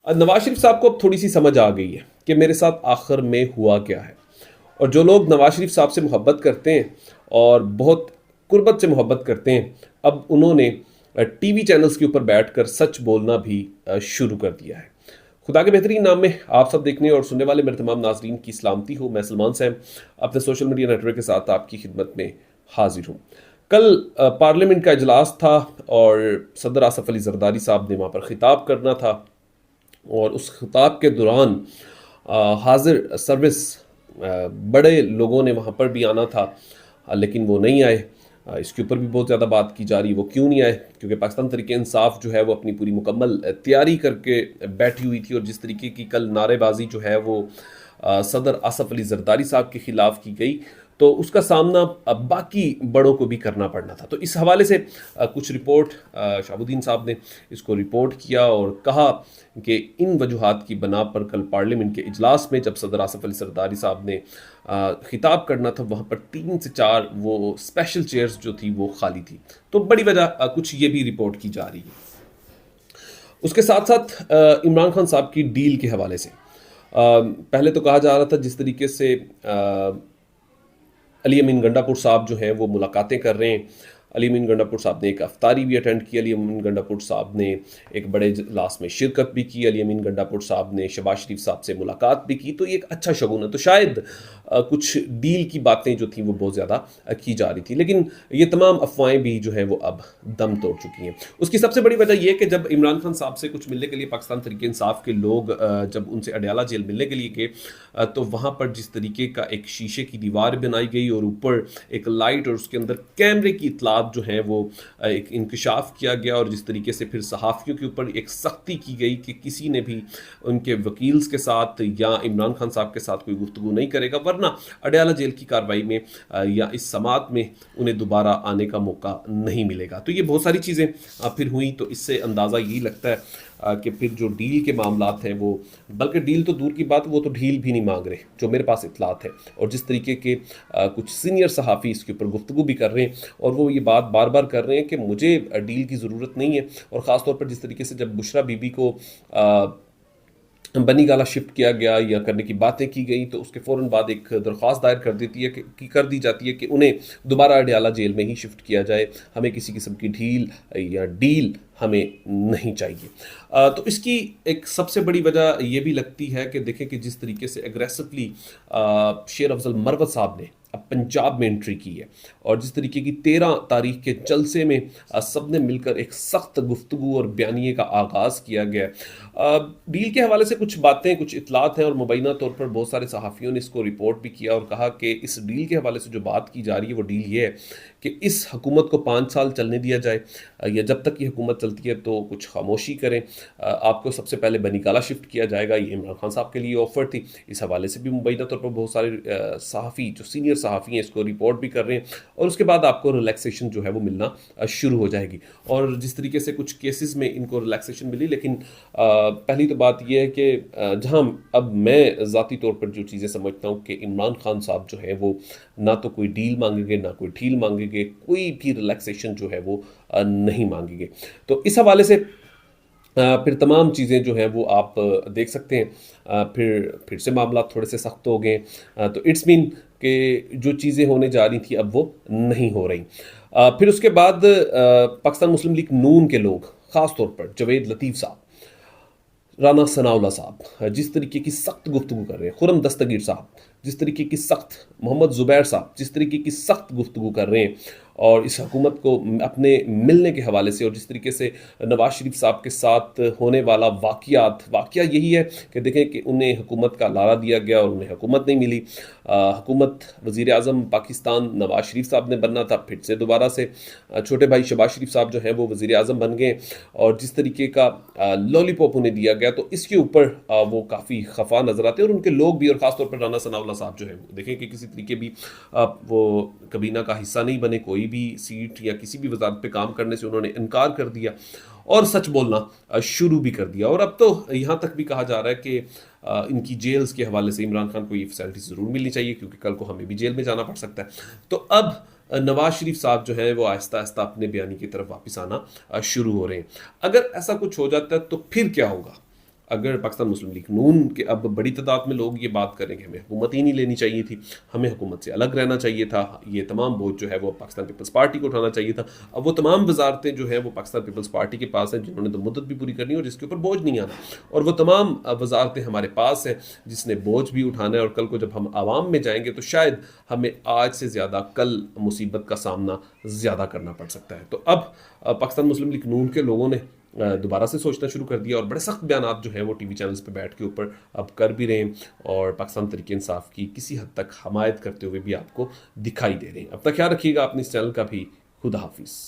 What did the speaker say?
नवाज शरीफ साहब को अब थोड़ी सी समझ आ गई है कि मेरे साथ आखिर में हुआ क्या है। और जो लोग नवाज शरीफ साहब से मोहब्बत करते हैं और बहुत कुर्बत से मोहब्बत करते हैं, अब उन्होंने टीवी चैनल्स के ऊपर बैठकर सच बोलना भी शुरू कर दिया है। खुदा के बेहतरीन नाम में आप सब देखने और सुनने वाले मेरे तमाम नाजरीन की सलामती हो। मैं सलमान सैम अपने सोशल मीडिया नेटवर्क के साथ आपकी खिदमत में हाजिर हूँ। कल पार्लियामेंट का इजलास था और सदर आसफ अली जरदारी साहब ने वहाँ पर खिताब करना था और उस खिताब के दौरान हाजिर सर्विस बड़े लोगों ने वहाँ पर भी आना था, लेकिन वो नहीं आए। इसके ऊपर भी बहुत ज़्यादा बात की जा रही है वो क्यों नहीं आए, क्योंकि पाकिस्तान तहरीक इंसाफ जो है वो अपनी पूरी मुकम्मल तैयारी करके बैठी हुई थी। और जिस तरीके की कल नारेबाजी जो है वो सदर आसफ अली जरदारी साहब के खिलाफ की गई, तो उसका सामना बाकी बड़ों को भी करना पड़ना था। तो इस हवाले से कुछ रिपोर्ट शहाबुद्दीन साहब ने इसको रिपोर्ट किया और कहा कि इन वजूहात की बना पर कल पार्लियामेंट के इजलास में जब सदर आसफ अली सरदारी साहब ने खिताब करना था, वहाँ पर 3 से 4 वो स्पेशल चेयर्स जो थी वो खाली थी। तो बड़ी वजह कुछ ये भी रिपोर्ट की जा रही है। उसके साथ साथ इमरान खान साहब की डील के हवाले से पहले तो कहा जा रहा था जिस तरीके से अली अमीन गंडापुर साहब जो हैं वो मुलाकातें कर रहे हैं। अली अमीन गंडापुर साहब ने एक अफ्तारी भी अटेंड की, अली अमीन गंडापुर साहब ने एक बड़े इजलास में शिरकत भी की, अली अमीन गंडापुर साहब ने शहबाज शरीफ साहब से मुलाकात भी की। तो ये एक अच्छा शगुन है। तो शायद कुछ डील की बातें जो थी वो बहुत ज़्यादा की जा रही थी, लेकिन ये तमाम अफवाहें भी जो है वो अब दम तोड़ चुकी हैं। उसकी सबसे बड़ी वजह यह कि जब इमरान खान साहब से कुछ मिलने के लिए पाकिस्तान तहरीक इंसाफ के लोग जब उनसे अडयाला जेल मिलने के लिए गए, तो वहाँ पर जिस तरीके का एक शीशे की दीवार बनाई गई और ऊपर एक लाइट और उसके अंदर कैमरे की इतलात जो है वो एक इंकशाफ किया गया, और जिस तरीके से फिर सहाफ़ियों के ऊपर एक सख्ती की गई कि किसी ने भी उनके वकील्स के साथ या इमरान खान साहब के साथ कोई गुफ्तगू नहीं करेगा, वरना अडयाला जेल की कार्रवाई में या इस समात में उन्हें दोबारा आने का मौका नहीं मिलेगा। तो ये बहुत सारी चीज़ें फिर हुई। तो इससे अंदाज़ा यही लगता है कि फिर जो डील के मामलात हैं वो, बल्कि डील तो दूर की बात, वो तो ढील भी नहीं मांग रहे जो मेरे पास इतलात है। और जिस तरीके के कुछ सीनियर सहाफ़ी इसके ऊपर गुफ्तगू भी कर रहे हैं और वो ये बात बार बार कर रहे हैं कि मुझे डील की ज़रूरत नहीं है। और ख़ास तौर पर जिस तरीके से जब बुशरा बीबी को बनी गाला शिफ्ट किया गया या करने की बातें की गई, तो उसके फ़ौरन बाद एक दरख्वास्त दायर कर देती है कि कर दी जाती है कि उन्हें दोबारा अडयाला जेल में ही शिफ्ट किया जाए। हमें किसी किस्म की ढील या डील हमें नहीं चाहिए। तो इसकी एक सबसे बड़ी वजह ये भी लगती है कि देखें कि जिस तरीके से एग्रेसिवली शेर अफजल मरवत साहब ने अब पंजाब में एंट्री की है और जिस तरीके की 13 तारीख के जलसे में सब ने मिलकर एक सख्त गुफ्तगू और बयानिए का आगाज़ किया गया। डील के हवाले से कुछ बातें, कुछ इतलात हैं और मुबैना तौर पर बहुत सारे सहाफ़ियों ने इसको रिपोर्ट भी किया और कहा कि इस डील के हवाले से जो बात की जा रही है वो डील ये है कि इस हुकूमत को 5 साल चलने दिया जाए, या जब तक ये हुकूमत चलती है तो कुछ खामोशी करें। आपको सबसे पहले बनी गाला शिफ्ट किया जाएगा, ये इमरान खान साहब के लिए ऑफर थी। इस हवाले से भी मुबैना तौर पर बहुत सारे सहाफ़ी जो सीनियर सहाफ़ी हैं इसको रिपोर्ट भी कर रहे हैं और उसके बाद आपको रिलैक्सेशन जो है वो मिलना शुरू हो जाएगी। और जिस तरीके से कुछ केसेस में इनको रिलैक्सेशन मिली, लेकिन पहली तो बात यह है कि जहाँ अब मैं ज़ाती तौर पर जो चीज़ें समझता हूँ कि इमरान खान साहब जो है वो ना तो कोई डील मांगेंगे ना कोई ढील मांगेंगे, कोई भी रिलैक्सेशन जो है वो नहीं मांगेंगे। तो इस हवाले से फिर तमाम चीज़ें जो हैं वो आप देख सकते हैं। फिर से मामला थोड़े से सख्त हो गए। तो इट्स मीन कि जो चीज़ें होने जा रही थी अब वो नहीं हो रही। फिर उसके बाद पाकिस्तान मुस्लिम लीग नून के लोग, ख़ास तौर पर जवेद लतीफ़ साहब, राना सनाउल्लाह साहब जिस तरीके की सख्त गुफ्तगू कर रहे हैं, खुरम दस्तगीर साहब जिस तरीके की सख्त, मोहम्मद ज़ुबैर साहब जिस तरीके की सख्त गुफ्तगू कर रहे हैं और इस हुकूमत को अपने मिलने के हवाले से, और जिस तरीके से नवाज शरीफ साहब के साथ होने वाला वाक़या यही है कि देखें कि उन्हें हुकूमत का लारा दिया गया और उन्हें हुकूमत नहीं मिली। हुकूमत वज़ीर आज़म पाकिस्तान नवाज शरीफ साहब ने बनना था, फिर से दोबारा से छोटे भाई शहबाज शरीफ साहब जो हैं वो वज़ीर आज़म बन गए और जिस तरीके का लॉलीपॉप उन्हें दिया गया, तो इसके ऊपर वो काफ़ी खफा नज़र आते हैं और उनके लोग भी, और ख़ासतौर पर राना सनाउल्लाह साहब जो है वो देखें कि किसी तरीके भी वो कबीना का हिस्सा नहीं बने, कोई भी सीट या किसी भी वजारत पे काम करने से उन्होंने इनकार कर दिया और सच बोलना शुरू भी कर दिया। और अब तो यहाँ तक भी कहा जा रहा है कि इनकी जेल्स के हवाले से इमरान खान को ये फैसिलिटी ज़रूर मिलनी चाहिए क्योंकि कल को हमें भी जेल में जाना पड़ सकता है। तो अब नवाज शरीफ साहब जो है वो आहिस्ता आहिस्ता अपने बयानी की तरफ वापस आना शुरू हो रहे हैं। अगर ऐसा कुछ हो जाता है तो फिर क्या होगा? अगर पाकिस्तान मुस्लिम लीग नून के अब बड़ी तादाद में लोग ये बात करें कि हमें हुकूमत ही नहीं लेनी चाहिए थी, हमें हुकूमत से अलग रहना चाहिए था, ये तमाम बोझ जो है वो पाकिस्तान पीपल्स पार्टी को उठाना चाहिए था, अब वो तमाम वजारतें जो है वो पाकिस्तान पीपल्स पार्टी के पास हैं जिन्होंने तो मुद्दत भी पूरी करनी है और जिसके ऊपर बोझ नहीं आना, और वो तमाम वजारतें हमारे पास हैं जिसने बोझ भी उठाना है, और कल को जब हम आवाम में जाएंगे तो शायद हमें आज से ज़्यादा कल मुसीबत का सामना ज़्यादा करना पड़ सकता है। तो अब पाकिस्तान मुस्लिम लीग नून के लोगों ने दोबारा से सोचना शुरू कर दिया और बड़े सख्त बयान जो है वो टीवी चैनल्स पे बैठ के ऊपर अब कर भी रहे हैं और पाकिस्तान तरीके इंसाफ की किसी हद तक हमायत करते हुए भी आपको दिखाई दे रहे हैं। अब तक ख्याल रखिएगा अपने इस चैनल का भी। खुदा हाफिज़।